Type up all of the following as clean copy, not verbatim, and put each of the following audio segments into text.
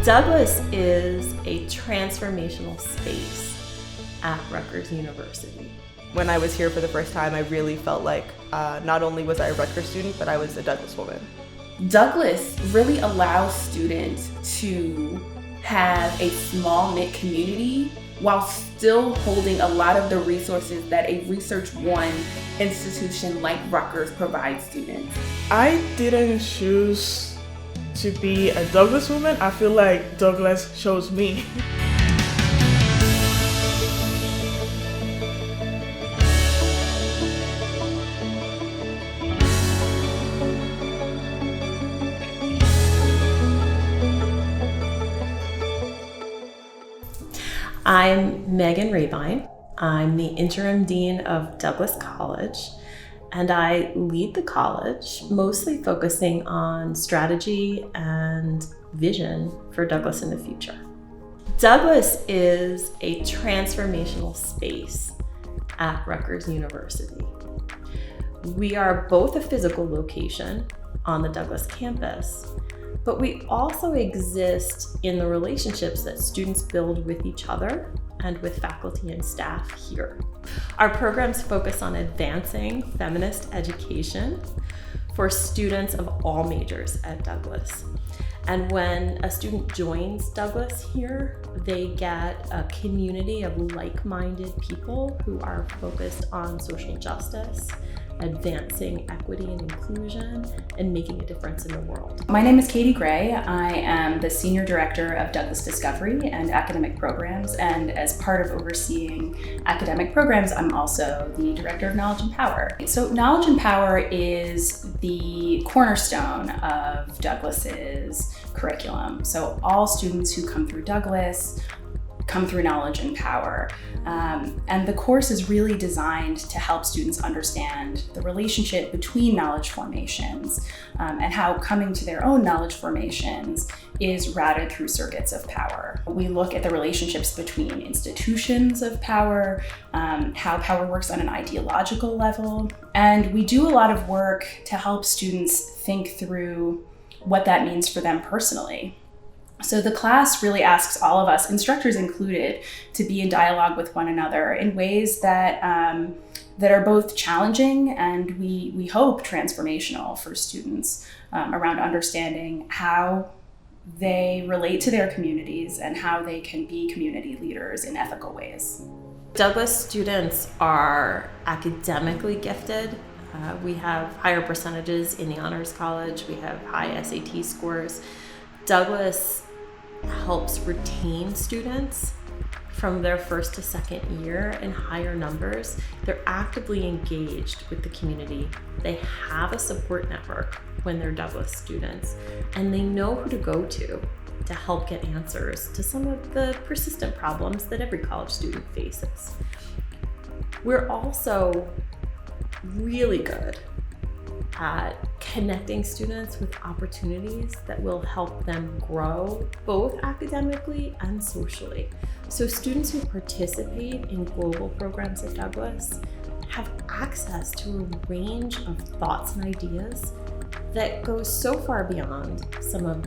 Douglas is a transformational space at Rutgers University. When I was here for the first time, I really felt like not only was I a Rutgers student, but I was a Douglas woman. Douglas really allows students to have a small knit community while still holding a lot of the resources that a Research One institution like Rutgers provides students. I didn't choose to be a Douglas woman. I feel like Douglas chose me. I'm Megan Rabine. I'm the interim dean of Douglas College, and I lead the college, mostly focusing on strategy and vision for Douglas in the future. Douglas is a transformational space at Rutgers University. We are both a physical location on the Douglas campus, but we also exist in the relationships that students build with each other and with faculty and staff here. Our programs focus on advancing feminist education for students of all majors at Douglas. And when a student joins Douglas here, they get a community of like-minded people who are focused on social justice, advancing equity and inclusion, and making a difference in the world. My name is Katie Gray. I am the Senior Director of Douglas Discovery and Academic Programs, and as part of overseeing academic programs, I'm also the Director of Knowledge and Power. So Knowledge and Power is the cornerstone of Douglas's curriculum. So all students who come through Douglas come through Knowledge and Power. And the course is really designed to help students understand the relationship between knowledge formations and how coming to their own knowledge formations is routed through circuits of power. We look at the relationships between institutions of power, how power works on an ideological level, and we do a lot of work to help students think through what that means for them personally. So the class really asks all of us, instructors included, to be in dialogue with one another in ways that that are both challenging and we hope transformational for students around understanding how they relate to their communities and how they can be community leaders in ethical ways. Douglas students are academically gifted. We have higher percentages in the Honors College. We have high SAT scores. Douglas helps retain students from their first to second year in higher numbers. They're actively engaged with the community. They have a support network when they're Douglas students, and they know who to go to help get answers to some of the persistent problems that every college student faces. We're also really good at connecting students with opportunities that will help them grow both academically and socially. So students who participate in global programs at Douglas have access to a range of thoughts and ideas that goes so far beyond some of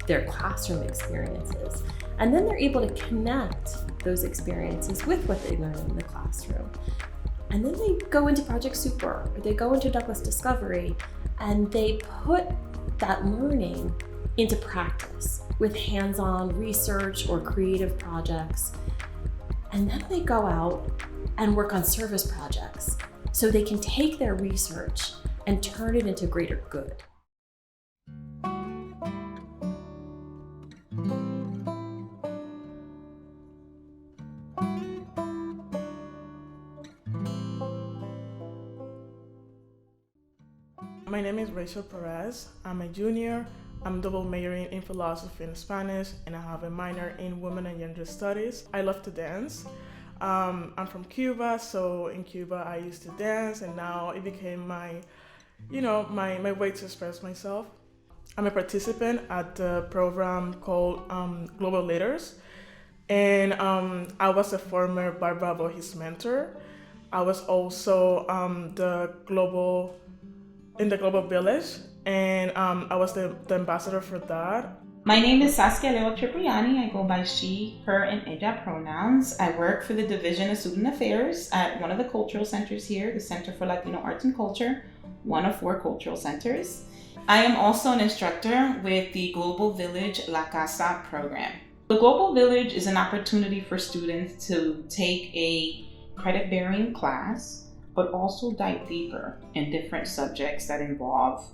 their classroom experiences. And then they're able to connect those experiences with what they learn in the classroom. And then they go into Project Super, or they go into Douglas Discovery, and they put that learning into practice with hands-on research or creative projects. And then they go out and work on service projects so they can take their research and turn it into greater good. My name is Rachel Perez. I'm a junior. I'm double majoring in philosophy and Spanish, and I have a minor in women and gender studies. I love to dance. I'm from Cuba, so in Cuba I used to dance, and now it became my way to express myself. I'm a participant at the program called Global Leaders, and I was a former Barbara Bohis mentor. I was also in the Global Village, and I was the ambassador for that. My name is Saskia Leo Cipriani. I go by she, her, and ella pronouns. I work for the Division of Student Affairs at one of the cultural centers here, the Center for Latino Arts and Culture, one of 4 cultural centers. I am also an instructor with the Global Village La Casa program. The Global Village is an opportunity for students to take a credit-bearing class, but also dive deeper in different subjects that involve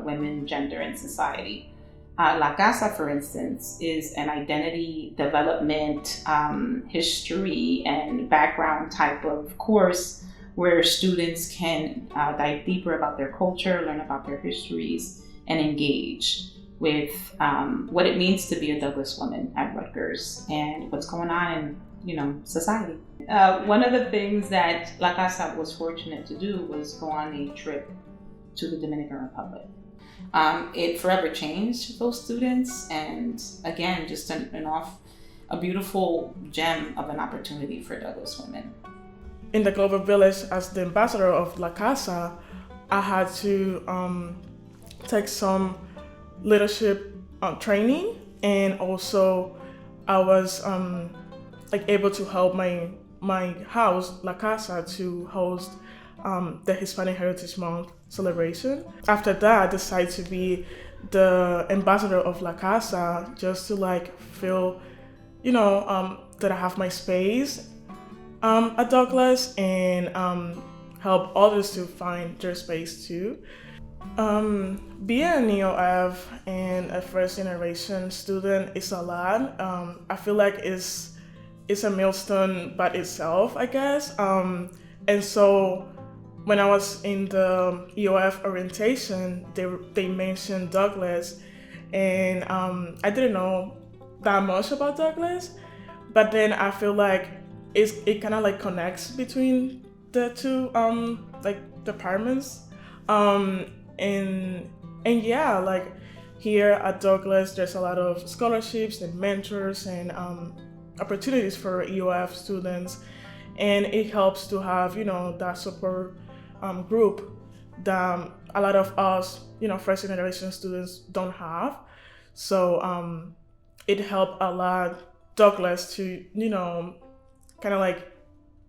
women, gender, and society. La Casa, for instance, is an identity development, history, and background type of course where students can dive deeper about their culture, learn about their histories, and engage with what it means to be a Douglas woman at Rutgers and what's going on in society. One of the things that La Casa was fortunate to do was go on a trip to the Dominican Republic. It forever changed those students, and again, just a beautiful gem of an opportunity for Douglas women. In the Global Village, as the ambassador of La Casa, I had to take some leadership training, and also I was able to help my house, La Casa, to host the Hispanic Heritage Month celebration. After that, I decided to be the ambassador of La Casa, just to feel, that I have my space at Douglas, and help others to find their space too. Being an EOF and a first generation student is a lot. I feel like it's a milestone by itself, I guess. And so when I was in the EOF orientation, they mentioned Douglas, and I didn't know that much about Douglas, but then I feel like it kind of connects between the two departments, and yeah, here at Douglas there's a lot of scholarships and mentors and opportunities for EOF students, and it helps to have that support group that a lot of us first generation students don't have. So it helped a lot Douglas to kind of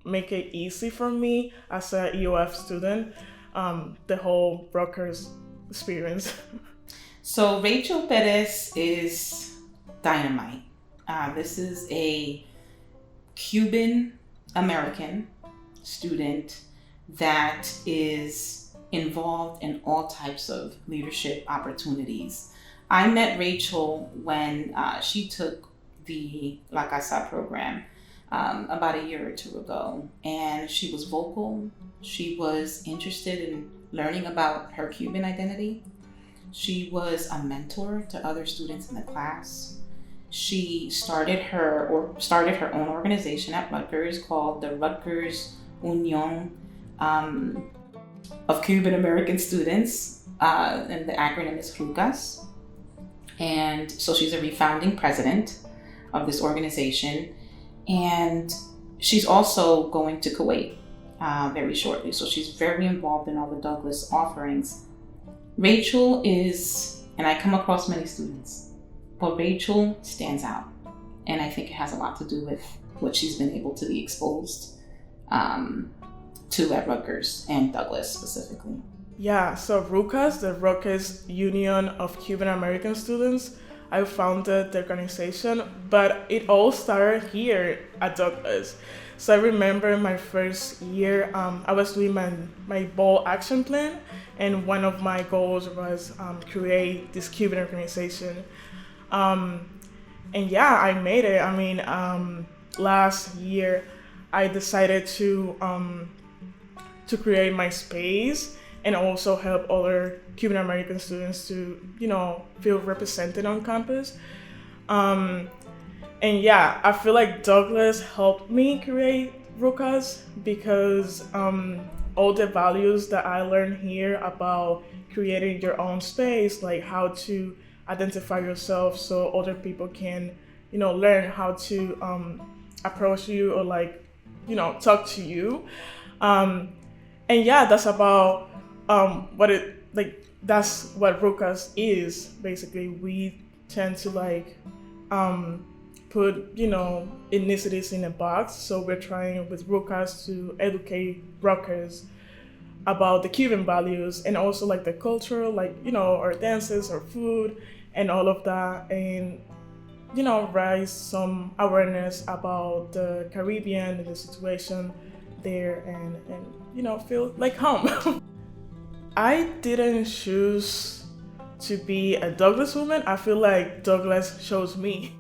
make it easy for me as a EOF student, the whole Rutgers experience. So Rachel Perez is dynamite. This is a Cuban American student that is involved in all types of leadership opportunities. I met Rachel when she took the La Casa program about a year or 2 ago, and she was vocal. She was interested in learning about her Cuban identity. She was a mentor to other students in the class. She started her own organization at Rutgers called the Rutgers Union of Cuban American Students, and the acronym is RUCAS. And so she's a refounding president of this organization, and she's also going to Kuwait very shortly. So she's very involved in all the Douglas offerings. Rachel is, and I come across many students, but Rachel stands out, and I think it has a lot to do with what she's been able to be exposed to at Rutgers and Douglas specifically. Yeah, so RUCAS, the Rutgers Union of Cuban American Students, I founded the organization, but it all started here at Douglas. So I remember my first year, I was doing my bold action plan, and one of my goals was create this Cuban organization. And yeah, I made it. I mean, last year I decided to create my space and also help other Cuban American students to, feel represented on campus. And yeah, I feel like Douglas helped me create RUCAS because all the values that I learned here about creating your own space, like how to identify yourself so other people can, learn how to approach you or talk to you. And yeah, that's about that's what RUCAS is. Basically, we tend to like put, ethnicities in a box. So we're trying with ROCAS to educate rockers about the Cuban values and also like the culture, like, our dances, our food, and all of that. And, raise some awareness about the Caribbean and the situation there and feel like home. I didn't choose to be a Douglas woman. I feel like Douglas chose me.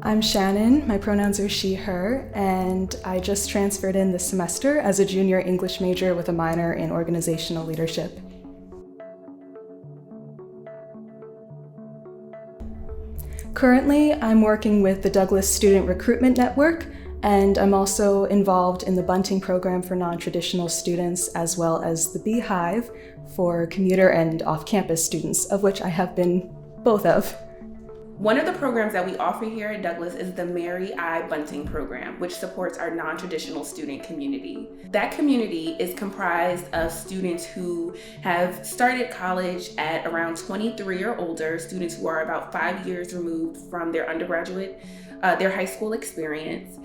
I'm Shannon, my pronouns are she, her, and I just transferred in this semester as a junior English major with a minor in organizational leadership. Currently, I'm working with the Douglas Student Recruitment Network, and I'm also involved in the bunting program for non-traditional students, as well as the Beehive for commuter and off-campus students, of which I have been both of. One of the programs that we offer here at Douglas is the Mary I Bunting program, which supports our non-traditional student community. That community is comprised of students who have started college at around 23 or older, students who are about 5 years removed from their undergraduate, their high school experience,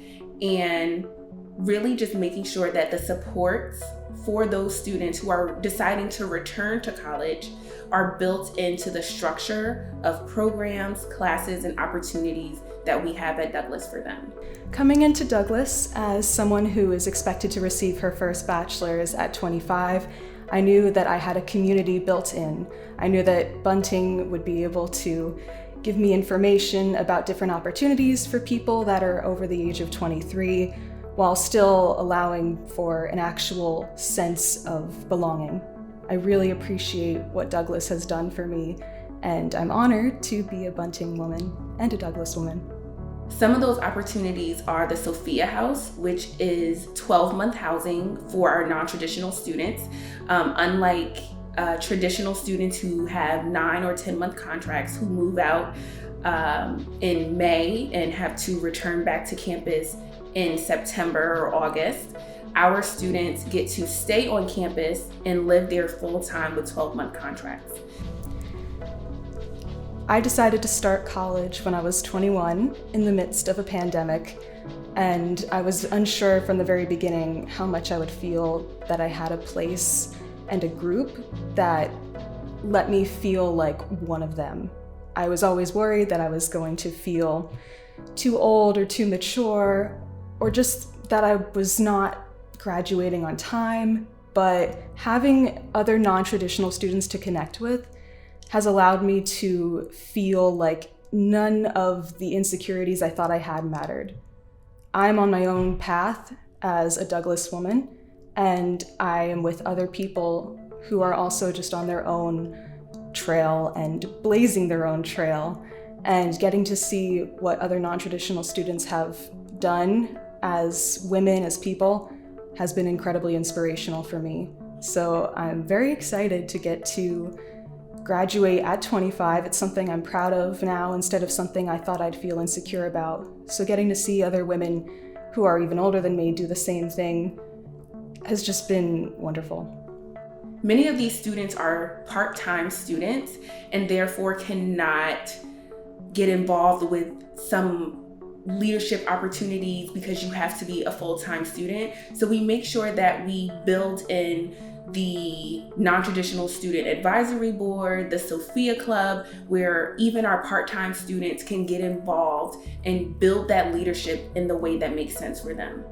and really just making sure that the supports for those students who are deciding to return to college are built into the structure of programs, classes, and opportunities that we have at Douglas for them. Coming into Douglas as someone who is expected to receive her first bachelor's at 25, I knew that I had a community built in. I knew that bunting would be able to give me information about different opportunities for people that are over the age of 23, while still allowing for an actual sense of belonging. I really appreciate what Douglas has done for me, and I'm honored to be a bunting woman and a Douglas woman. Some of those opportunities are the Sophia House, which is 12-month housing for our non-traditional students. Unlike traditional students who have 9 or 10-month contracts who move out in May and have to return back to campus in September or August, our students get to stay on campus and live there full-time with 12-month contracts. I decided to start college when I was 21 in the midst of a pandemic, and I was unsure from the very beginning how much I would feel that I had a place and a group that let me feel like one of them. I was always worried that I was going to feel too old or too mature, or just that I was not graduating on time, but having other non-traditional students to connect with has allowed me to feel like none of the insecurities I thought I had mattered. I'm on my own path as a Douglas woman, and I am with other people who are also just on their own trail and blazing their own trail, and getting to see what other non-traditional students have done as women, as people, has been incredibly inspirational for me. So I'm very excited to get to graduate at 25. It's something I'm proud of now instead of something I thought I'd feel insecure about. So getting to see other women who are even older than me do the same thing has just been wonderful. Many of these students are part-time students and therefore cannot get involved with some leadership opportunities because you have to be a full-time student. So we make sure that we build in the non-traditional student advisory board, the Sophia Club, where even our part-time students can get involved and build that leadership in the way that makes sense for them.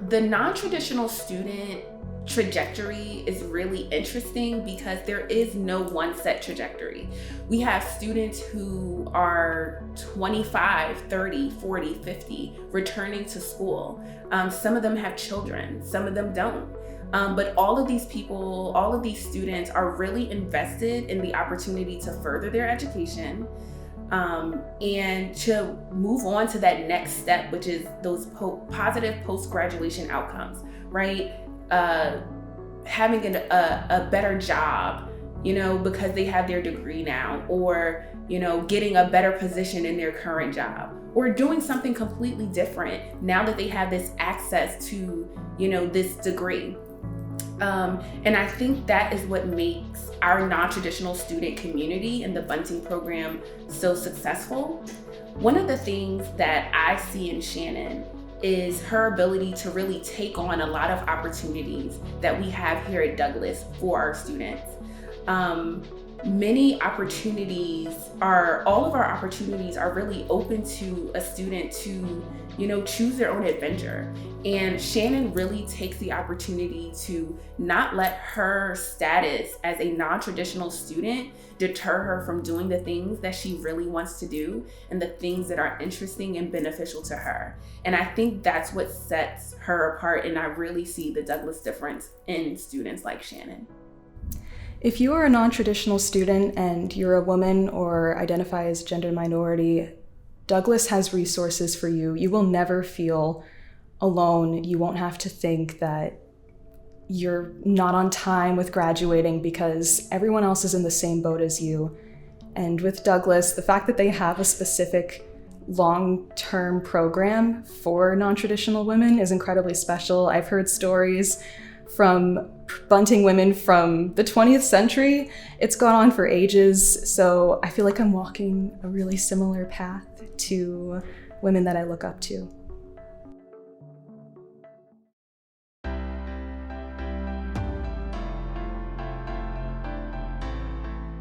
The non-traditional student trajectory is really interesting because there is no one set trajectory. We have students who are 25, 30, 40, 50 returning to school. Some of them have children, some of them don't. But all of these people, all of these students are really invested in the opportunity to further their education and to move on to that next step, which is those positive post-graduation outcomes, right? Having a better job, because they have their degree now, or, getting a better position in their current job, or doing something completely different now that they have this access to, this degree. And I think that is what makes our non-traditional student community and the Bunting program so successful. One of the things that I see in Shannon is her ability to really take on a lot of opportunities that we have here at Douglas for our students. All of our opportunities are really open to a student to, choose their own adventure. And Shannon really takes the opportunity to not let her status as a non-traditional student deter her from doing the things that she really wants to do and the things that are interesting and beneficial to her. And I think that's what sets her apart, and I really see the Douglas difference in students like Shannon. If you are a non-traditional student and you're a woman or identify as gender minority, Douglas has resources for you. You will never feel alone. You won't have to think that you're not on time with graduating because everyone else is in the same boat as you. And with Douglas, the fact that they have a specific long-term program for non-traditional women is incredibly special. I've heard stories from Bunting women from the 20th century. It's gone on for ages, so I feel like I'm walking a really similar path to women that I look up to.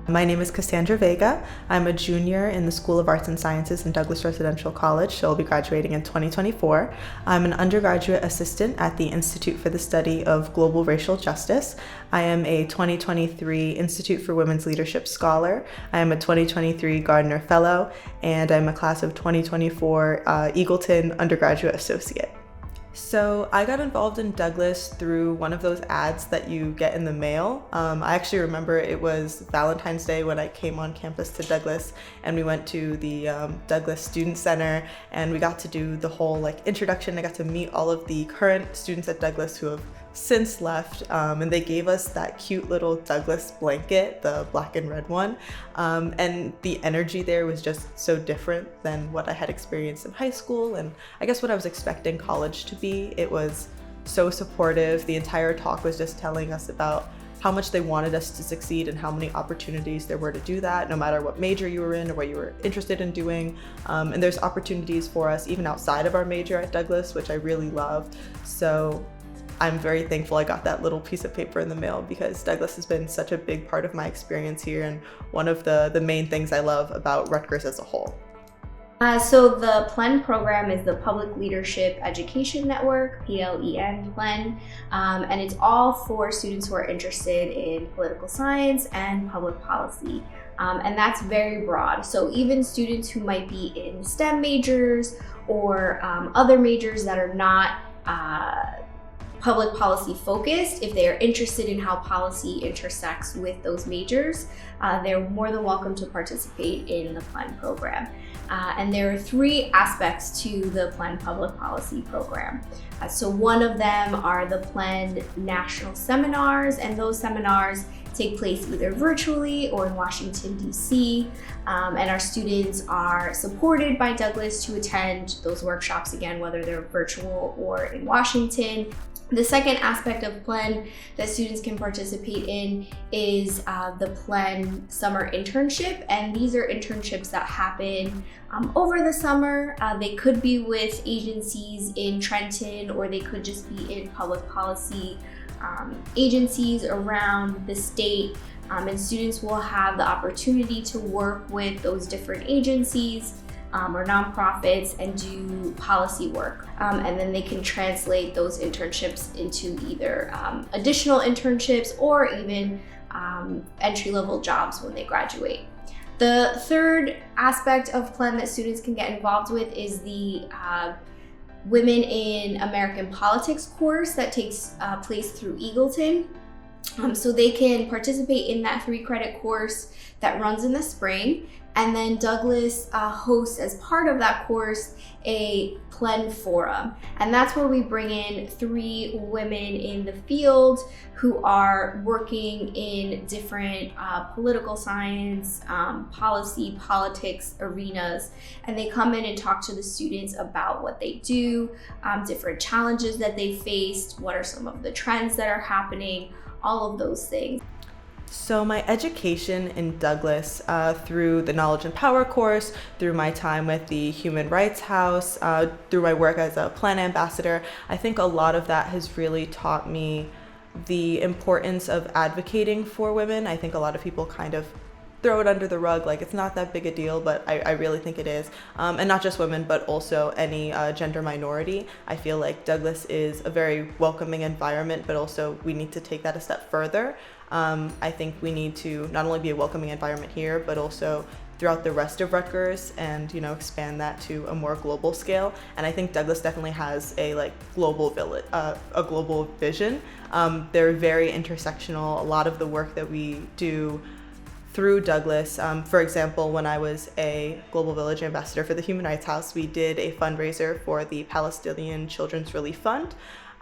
My name is Cassandra Vega. I'm a junior in the School of Arts and Sciences in Douglas Residential College, so I'll be graduating in 2024. I'm an undergraduate assistant at the Institute for the Study of Global Racial Justice. I am a 2023 Institute for Women's Leadership Scholar. I am a 2023 Gardner Fellow, and I'm a class of 2024 Eagleton Undergraduate Associate. So I got involved in Douglas through one of those ads that you get in the mail. I actually remember it was Valentine's Day when I came on campus to Douglas, and we went to the Douglas Student Center, and we got to do the whole introduction. I got to meet all of the current students at Douglas who have since left, and they gave us that cute little Douglas blanket, the black and red one, and the energy there was just so different than what I had experienced in high school, and I guess what I was expecting college to be. It was so supportive. The entire talk was just telling us about how much they wanted us to succeed and how many opportunities there were to do that, no matter what major you were in or what you were interested in doing. And there's opportunities for us even outside of our major at Douglas, which I really loved. So I'm very thankful I got that little piece of paper in the mail, because Douglas has been such a big part of my experience here and one of the main things I love about Rutgers as a whole. So the PLEN program is the Public Leadership Education Network, PLEN, PLEN, and it's all for students who are interested in political science and public policy. And that's very broad. So even students who might be in STEM majors or other majors that are not public policy focused, if they are interested in how policy intersects with those majors, they're more than welcome to participate in the PLEN program. And there are three aspects to the PLEN public policy program. So one of them are the PLEN national seminars, and those seminars take place either virtually or in Washington, D.C. And our students are supported by Douglas to attend those workshops again, whether they're virtual or in Washington. The second aspect of PLEN that students can participate in is the PLEN summer internship, and these are internships that happen over the summer. They could be with agencies in Trenton, or they could just be in public policy agencies around the state, and students will have the opportunity to work with those different agencies or nonprofits and do policy work. And then they can translate those internships into either additional internships or even entry-level jobs when they graduate. The third aspect of PLEN that students can get involved with is the Women in American Politics course that takes place through Eagleton. So they can participate in that 3-credit course that runs in the spring. And then Douglas hosts, as part of that course, a Plen Forum. And that's where we bring in 3 women in the field who are working in different political science, policy, politics arenas. And they come in and talk to the students about what they do, different challenges that they faced, what are some of the trends that are happening, all of those things. So my education in Douglas, through the Knowledge and Power course, through my time with the Human Rights House, through my work as a Plan Ambassador, I think a lot of that has really taught me the importance of advocating for women. I think a lot of people kind of throw it under the rug, like it's not that big a deal, but I really think it is. And not just women, but also any gender minority. I feel like Douglas is a very welcoming environment, but also we need to take that a step further. I think we need to not only be a welcoming environment here, but also throughout the rest of Rutgers, and expand that to a more global scale. And I think Douglas definitely has a global vision. They're very intersectional. A lot of the work that we do through Douglas, for example, when I was a Global Village Ambassador for the Human Rights House, we did a fundraiser for the Palestinian Children's Relief Fund.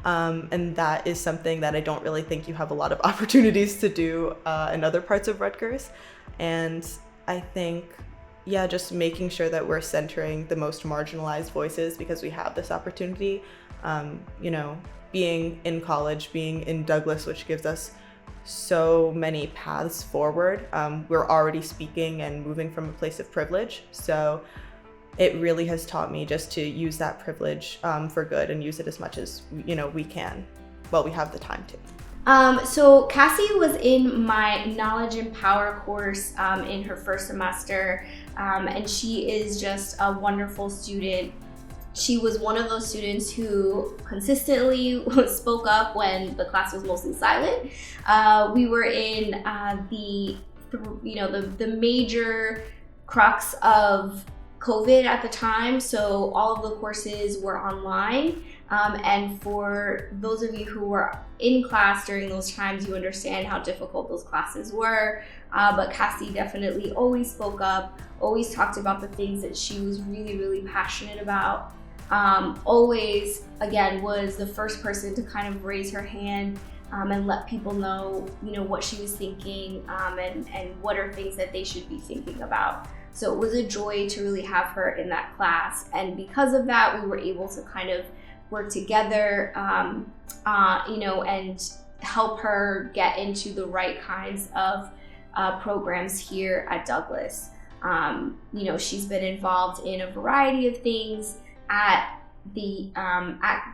And that is something that I don't really think you have a lot of opportunities to do in other parts of Rutgers. And I think, just making sure that we're centering the most marginalized voices because we have this opportunity, being in college, being in Douglas, which gives us so many paths forward. We're already speaking and moving from a place of privilege. So it really has taught me just to use that privilege for good and use it as much as we can. Well, we have the time to. So Cassie was in my Knowledge and Power course in her first semester, and she is just a wonderful student. She was one of those students who consistently spoke up when the class was mostly silent. We were in the major crux of COVID at the time, so all of the courses were online. And for those of you who were in class during those times, you understand how difficult those classes were. But Cassie definitely always spoke up, always talked about the things that she was really, really passionate about. Always, again, was the first person to kind of raise her hand and let people know, what she was thinking and what are things that they should be thinking about. So it was a joy to really have her in that class. And because of that, we were able to kind of work together, and help her get into the right kinds of programs here at Douglas. She's been involved in a variety of things at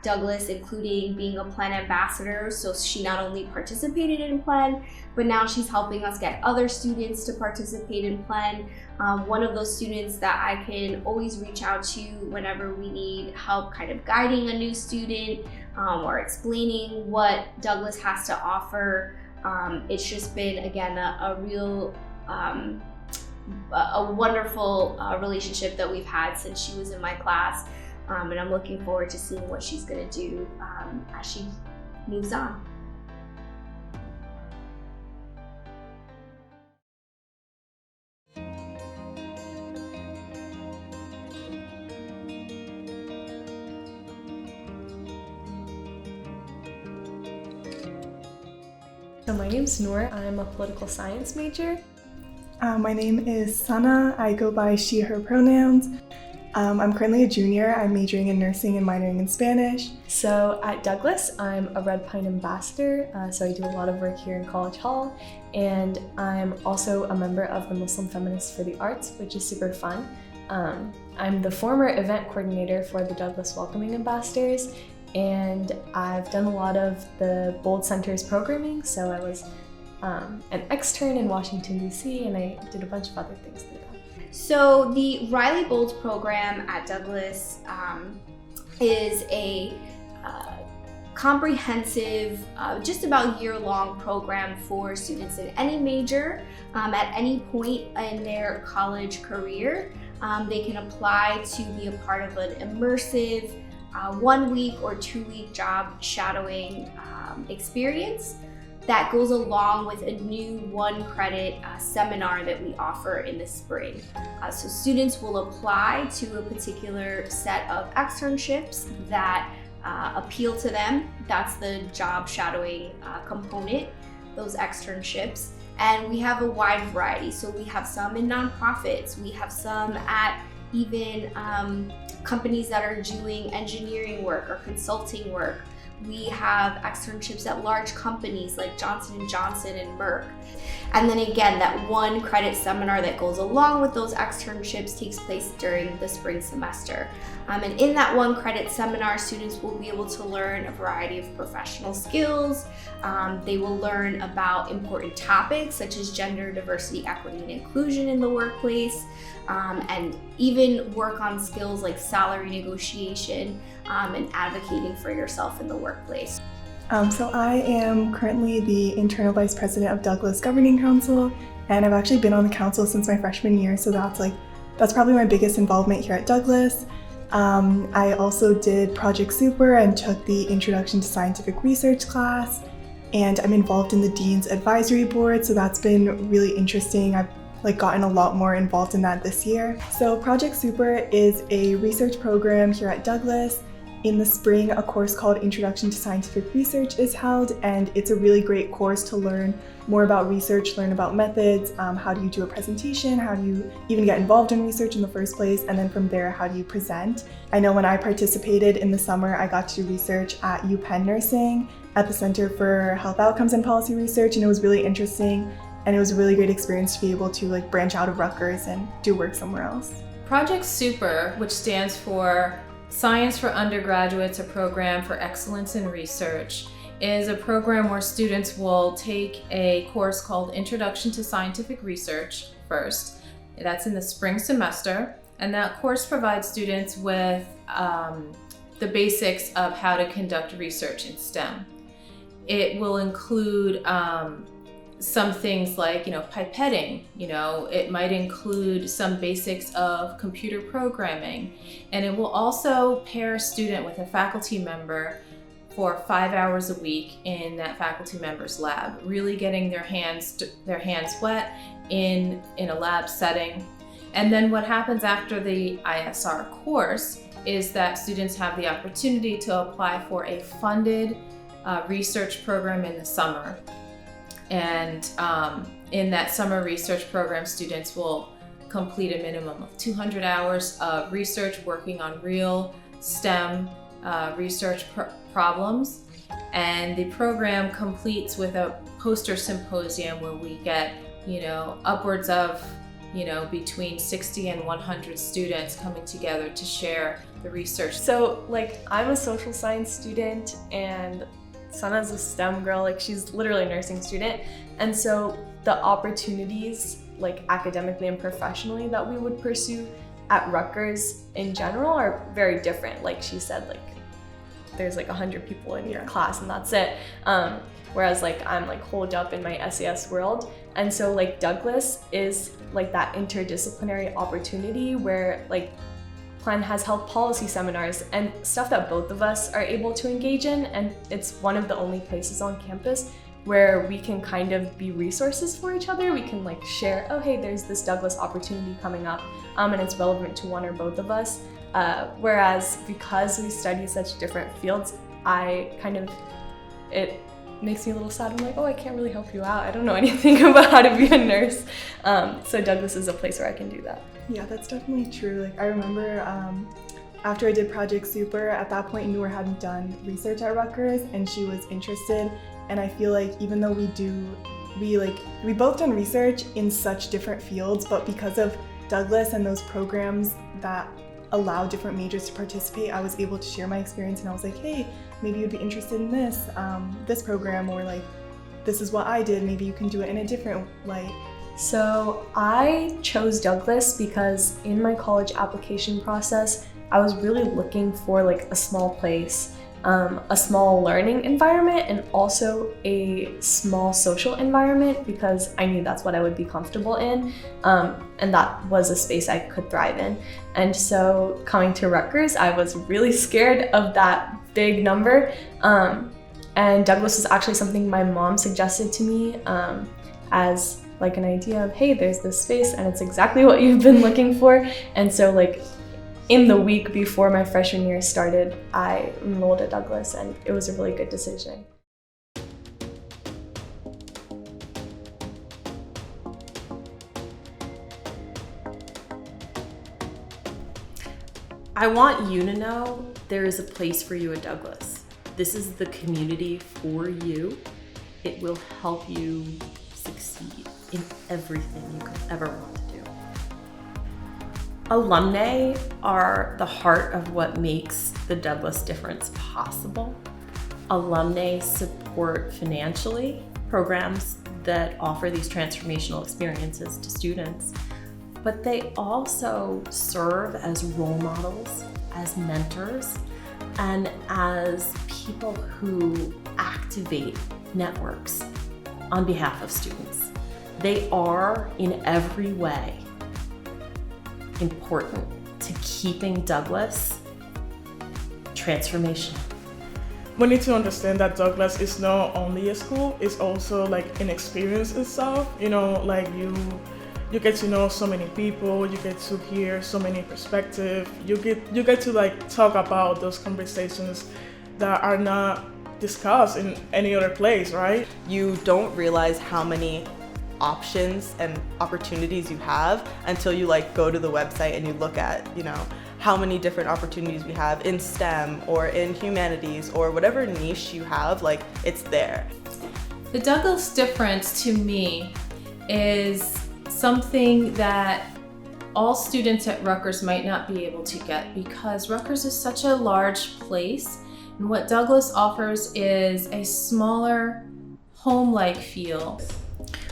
Douglas, including being a Plan Ambassador. So she not only participated in Plan, but now she's helping us get other students to participate in Plan. One of those students that I can always reach out to whenever we need help kind of guiding a new student or explaining what Douglas has to offer. It's just been, again, a real a wonderful relationship that we've had since she was in my class. And I'm looking forward to seeing what she's going to do as she moves on. So my name's Noor. I'm a political science major. My name is Sana. I go by she, her pronouns. I'm currently a junior. I'm majoring in nursing and minoring in Spanish. So at Douglas, I'm a Red Pine ambassador, so I do a lot of work here in College Hall, and I'm also a member of the Muslim Feminists for the Arts, which is super fun. I'm the former event coordinator for the Douglas Welcoming Ambassadors, and I've done a lot of the Bold Centers programming, so I was an extern in Washington, D.C., and I did a bunch of other things there. So the Riley Bolds program at Douglas is a comprehensive, just about year-long program for students in any major at any point in their college career. They can apply to be a part of an immersive 1 week or 2 week job shadowing experience. that goes along with a new 1-credit seminar that we offer in the spring. So students will apply to a particular set of externships that appeal to them. That's the job shadowing component, those externships. And we have a wide variety. So we have some in nonprofits, we have some at even companies that are doing engineering work or consulting work. We have externships at large companies like Johnson & Johnson and Merck. And then again, that 1-credit seminar that goes along with those externships takes place during the spring semester. And in that 1-credit seminar, students will be able to learn a variety of professional skills. They will learn about important topics such as gender, diversity, equity, and inclusion in the workplace, and even work on skills like salary negotiation and advocating for yourself in the workplace. So I am currently the internal vice president of Douglas Governing Council, and I've actually been on the council since my freshman year, so that's probably my biggest involvement here at Douglas. I also did Project Super and took the Introduction to Scientific Research class, and I'm involved in the Dean's Advisory Board, so that's been really interesting. I've gotten a lot more involved in that this year. So Project Super is a research program here at Douglas. In the spring, a course called Introduction to Scientific Research is held, and it's a really great course to learn more about research, learn about methods, how do you do a presentation, how do you even get involved in research in the first place, and then from there, how do you present. I know when I participated in the summer, I got to do research at UPenn Nursing at the Center for Health Outcomes and Policy Research, and it was really interesting, and it was a really great experience to be able to branch out of Rutgers and do work somewhere else. Project Super, which stands for Science for Undergraduates, a program for excellence in research, is a program where students will take a course called Introduction to Scientific Research first. That's in the spring semester, and that course provides students with the basics of how to conduct research in STEM. It will include some things like, pipetting, it might include some basics of computer programming, and it will also pair a student with a faculty member for 5 hours a week in that faculty member's lab, really getting their hands wet in a lab setting. And then what happens after the ISR course is that students have the opportunity to apply for a funded research program in the summer. And in that summer research program, students will complete a minimum of 200 hours of research working on real STEM research problems. And the program completes with a poster symposium where we get, upwards of, between 60 and 100 students coming together to share the research. So, I'm a social science student, and Sana's a STEM girl, she's literally a nursing student. And so the opportunities, academically and professionally, that we would pursue at Rutgers in general are very different. Like she said, there's 100 people in your class and that's it. Whereas I'm holed up in my SAS world. And so Douglas is that interdisciplinary opportunity where Plan has held policy seminars and stuff that both of us are able to engage in, and it's one of the only places on campus where we can kind of be resources for each other. We can share, oh hey, there's this Douglas opportunity coming up, and it's relevant to one or both of us. Whereas because we study such different fields, it makes me a little sad. I'm oh, I can't really help you out. I don't know anything about how to be a nurse. So Douglas is a place where I can do that. Yeah, that's definitely true. I remember after I did Project Super, at that point Noor hadn't done research at Rutgers and she was interested, and I feel even though we both done research in such different fields, but because of Douglas and those programs that allow different majors to participate, I was able to share my experience, and I was hey, maybe you'd be interested in this program, or this is what I did, maybe you can do it in a different way. So I chose Douglas because in my college application process, I was really looking for a small place, a small learning environment, and also a small social environment, because I knew that's what I would be comfortable in, and that was a space I could thrive in. And so coming to Rutgers, I was really scared of that big number, And Douglas was actually something my mom suggested to me as like an idea of, hey, there's this space and it's exactly what you've been looking for. And so like in the week before my freshman year started, I enrolled at Douglas, and it was a really good decision. I want you to know there is a place for you at Douglas. This is the community for you. It will help you succeed in everything you could ever want to do. Alumni are the heart of what makes the Douglas difference possible. Alumni support financially programs that offer these transformational experiences to students, but they also serve as role models, as mentors, and as people who activate networks on behalf of students. They are in every way important to keeping Douglas transformational. We need to understand that Douglas is not only a school, it's also like an experience itself. You know, like you get to know so many people, you get to hear so many perspectives, you get to like talk about those conversations that are not discussed in any other place, right? You don't realize how many options and opportunities you have until you like go to the website and you look at, you know, how many different opportunities we have in STEM or in humanities or whatever niche you have, like it's there. The Douglas difference to me is something that all students at Rutgers might not be able to get, because Rutgers is such a large place, and what Douglas offers is a smaller, home-like feel.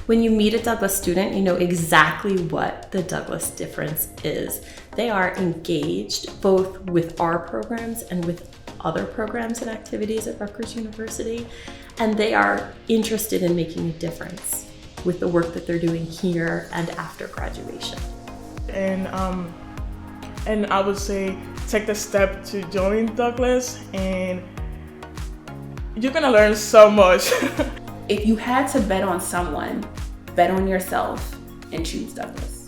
When you meet a Douglas student, you know exactly what the Douglas difference is. They are engaged both with our programs and with other programs and activities at Rutgers University, and they are interested in making a difference with the work that they're doing here and after graduation. And I would say take the step to join Douglas, and you're gonna learn so much. If you had to bet on someone, bet on yourself and choose Douglas.